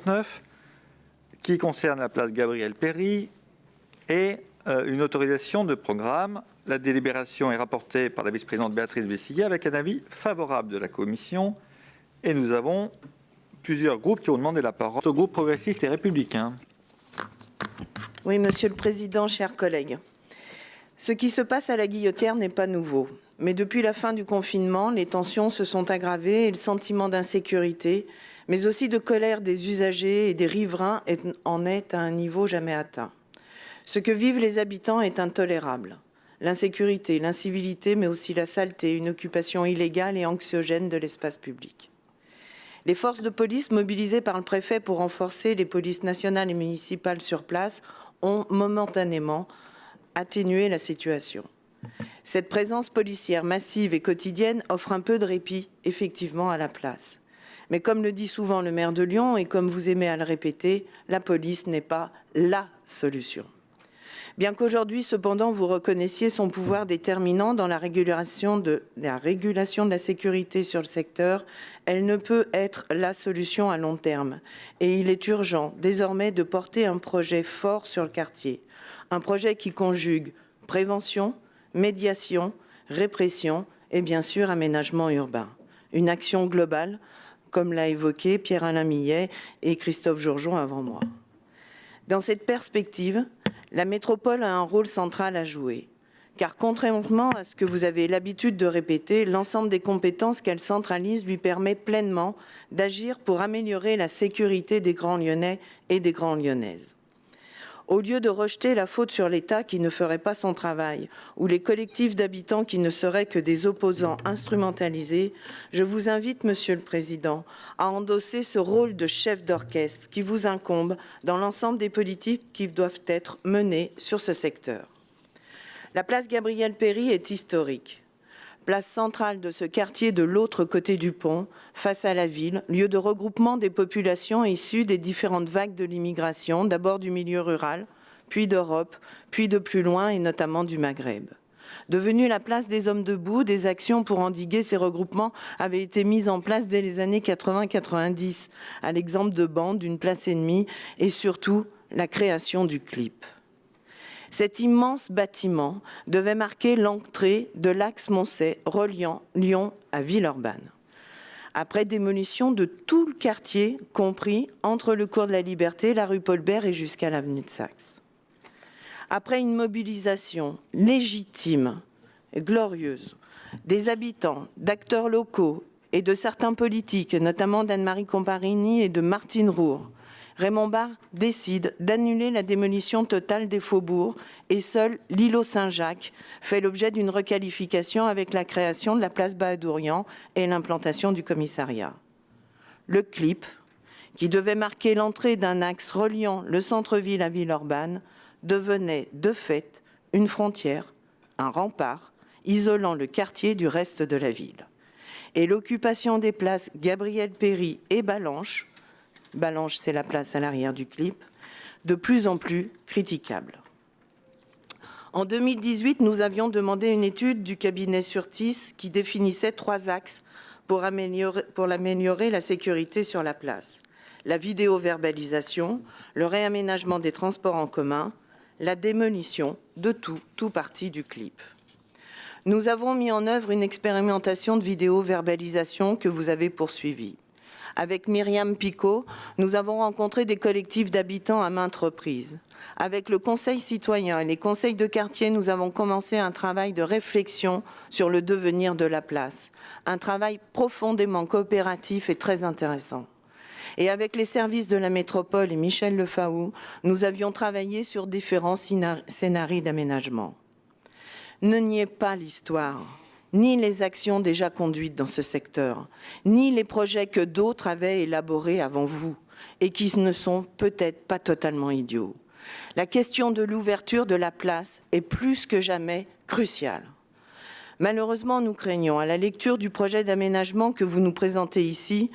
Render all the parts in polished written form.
39 qui concerne la place Gabriel-Péri et une autorisation de programme. La délibération est rapportée par la vice-présidente Béatrice Bessillet avec un avis favorable de la commission. Et nous avons plusieurs groupes qui ont demandé la parole. Au groupe progressiste et républicain. Oui, Monsieur le Président, chers collègues. Ce qui se passe à la Guillotière n'est pas nouveau. Mais depuis la fin du confinement, les tensions se sont aggravées et le sentiment d'insécurité, mais aussi de colère des usagers et des riverains en est à un niveau jamais atteint. Ce que vivent les habitants est intolérable. L'insécurité, l'incivilité, mais aussi la saleté, une occupation illégale et anxiogène de l'espace public. Les forces de police mobilisées par le préfet pour renforcer les polices nationales et municipales sur place ont momentanément atténué la situation. Cette présence policière massive et quotidienne offre un peu de répit, effectivement, à la place. Mais comme le dit souvent le maire de Lyon, et comme vous aimez à le répéter, la police n'est pas la solution. Bien qu'aujourd'hui, cependant, vous reconnaissiez son pouvoir déterminant dans la régulation de la sécurité sur le secteur, elle ne peut être la solution à long terme. Et il est urgent, désormais, de porter un projet fort sur le quartier. Un projet qui conjugue prévention, médiation, répression et bien sûr aménagement urbain. Une action globale, comme l'a évoqué Pierre-Alain Millet et Christophe Jourgeon avant moi. Dans cette perspective, la métropole a un rôle central à jouer, car contrairement à ce que vous avez l'habitude de répéter, l'ensemble des compétences qu'elle centralise lui permet pleinement d'agir pour améliorer la sécurité des Grands Lyonnais et des Grandes Lyonnaises. Au lieu de rejeter la faute sur l'État qui ne ferait pas son travail, ou les collectifs d'habitants qui ne seraient que des opposants instrumentalisés, je vous invite, Monsieur le Président, à endosser ce rôle de chef d'orchestre qui vous incombe dans l'ensemble des politiques qui doivent être menées sur ce secteur. La place Gabriel-Péri est historique. Place centrale de ce quartier de l'autre côté du pont, face à la ville, lieu de regroupement des populations issues des différentes vagues de l'immigration, d'abord du milieu rural, puis d'Europe, puis de plus loin et notamment du Maghreb. Devenue la place des hommes debout, des actions pour endiguer ces regroupements avaient été mises en place dès les années 80-90, à l'exemple de bandes, d'une place ennemie et surtout la création du clip. Cet immense bâtiment devait marquer l'entrée de l'axe Moncey reliant Lyon à Villeurbanne. Après démolition de tout le quartier, compris entre le cours de la Liberté, la rue Paul-Bert et jusqu'à l'avenue de Saxe. Après une mobilisation légitime et glorieuse des habitants, d'acteurs locaux et de certains politiques, notamment d'Anne-Marie Comparini et de Martine Roure, Raymond Barre décide d'annuler la démolition totale des faubourgs et seul l'îlot Saint-Jacques fait l'objet d'une requalification avec la création de la place Bahadourian et l'implantation du commissariat. Le clip, qui devait marquer l'entrée d'un axe reliant le centre-ville à Villeurbanne, devenait de fait une frontière, un rempart, isolant le quartier du reste de la ville. Et l'occupation des places Gabriel-Péri et Ballanche, c'est la place à l'arrière du clip, de plus en plus critiquable. En 2018, nous avions demandé une étude du cabinet Surtis qui définissait 3 axes pour améliorer la sécurité sur la place. La vidéo-verbalisation, le réaménagement des transports en commun, la démolition de tout parti du clip. Nous avons mis en œuvre une expérimentation de vidéo-verbalisation que vous avez poursuivie. Avec Myriam Picot, nous avons rencontré des collectifs d'habitants à maintes reprises. Avec le Conseil citoyen et les conseils de quartier, nous avons commencé un travail de réflexion sur le devenir de la place. Un travail profondément coopératif et très intéressant. Et avec les services de la métropole et Michel Lefaou, nous avions travaillé sur différents scénarios d'aménagement. Ne niez pas l'histoire, ni les actions déjà conduites dans ce secteur, ni les projets que d'autres avaient élaborés avant vous et qui ne sont peut-être pas totalement idiots. La question de l'ouverture de la place est plus que jamais cruciale. Malheureusement, nous craignons, à la lecture du projet d'aménagement que vous nous présentez ici,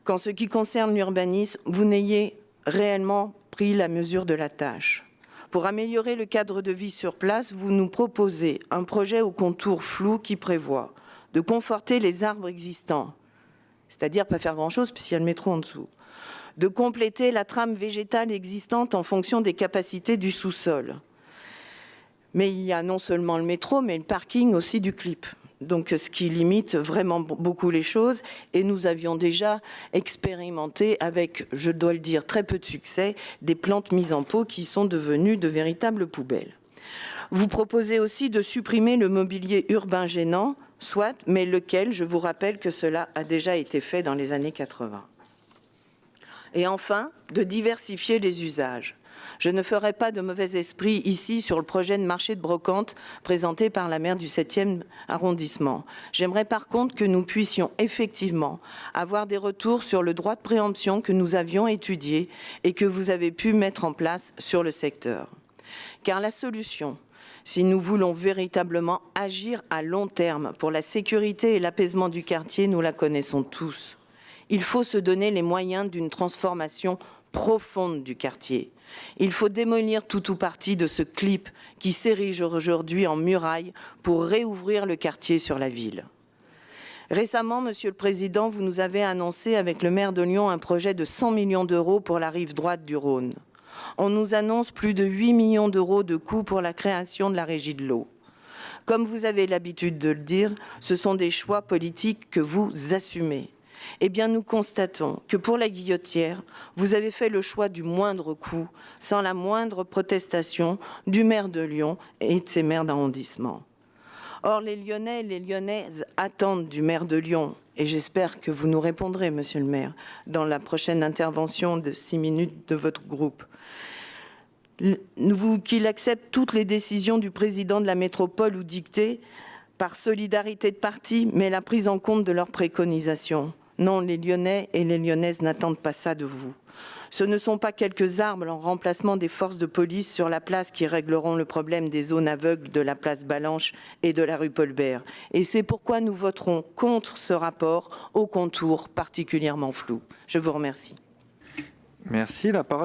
qu'en ce qui concerne l'urbanisme, vous n'ayez réellement pris la mesure de la tâche. Pour améliorer le cadre de vie sur place, vous nous proposez un projet aux contours flous qui prévoit de conforter les arbres existants, c'est-à-dire pas faire grand-chose puisqu'il y a le métro en dessous, de compléter la trame végétale existante en fonction des capacités du sous-sol. Mais il y a non seulement le métro, mais le parking aussi du CLIP. Donc, ce qui limite vraiment beaucoup les choses. Et nous avions déjà expérimenté avec, je dois le dire, très peu de succès, des plantes mises en pot qui sont devenues de véritables poubelles. Vous proposez aussi de supprimer le mobilier urbain gênant, soit, mais lequel, je vous rappelle que cela a déjà été fait dans les années 80. Et enfin, de diversifier les usages. Je ne ferai pas de mauvais esprit ici sur le projet de marché de brocante présenté par la maire du 7e arrondissement. J'aimerais par contre que nous puissions effectivement avoir des retours sur le droit de préemption que nous avions étudié et que vous avez pu mettre en place sur le secteur. Car la solution, si nous voulons véritablement agir à long terme pour la sécurité et l'apaisement du quartier, nous la connaissons tous. Il faut se donner les moyens d'une transformation profonde du quartier. Il faut démolir tout ou partie de ce CLIP qui s'érige aujourd'hui en muraille pour réouvrir le quartier sur la ville. Récemment, Monsieur le Président, vous nous avez annoncé avec le maire de Lyon un projet de 100 millions d'euros pour la rive droite du Rhône. On nous annonce plus de 8 millions d'euros de coûts pour la création de la régie de l'eau. Comme vous avez l'habitude de le dire, ce sont des choix politiques que vous assumez. Eh bien, nous constatons que pour la Guillotière, vous avez fait le choix du moindre coût, sans la moindre protestation du maire de Lyon et de ses maires d'arrondissement. Or, les Lyonnais et les Lyonnaises attendent du maire de Lyon, et j'espère que vous nous répondrez, monsieur le maire, dans la prochaine intervention de 6 minutes de votre groupe, qu'il accepte toutes les décisions du président de la métropole ou dictées par solidarité de parti, mais la prise en compte de leurs préconisations. Non, les Lyonnais et les Lyonnaises n'attendent pas ça de vous. Ce ne sont pas quelques arbres en remplacement des forces de police sur la place qui régleront le problème des zones aveugles de la place Ballanche et de la rue Paul-Bert. Et c'est pourquoi nous voterons contre ce rapport aux contours particulièrement flous. Je vous remercie. Merci. La parole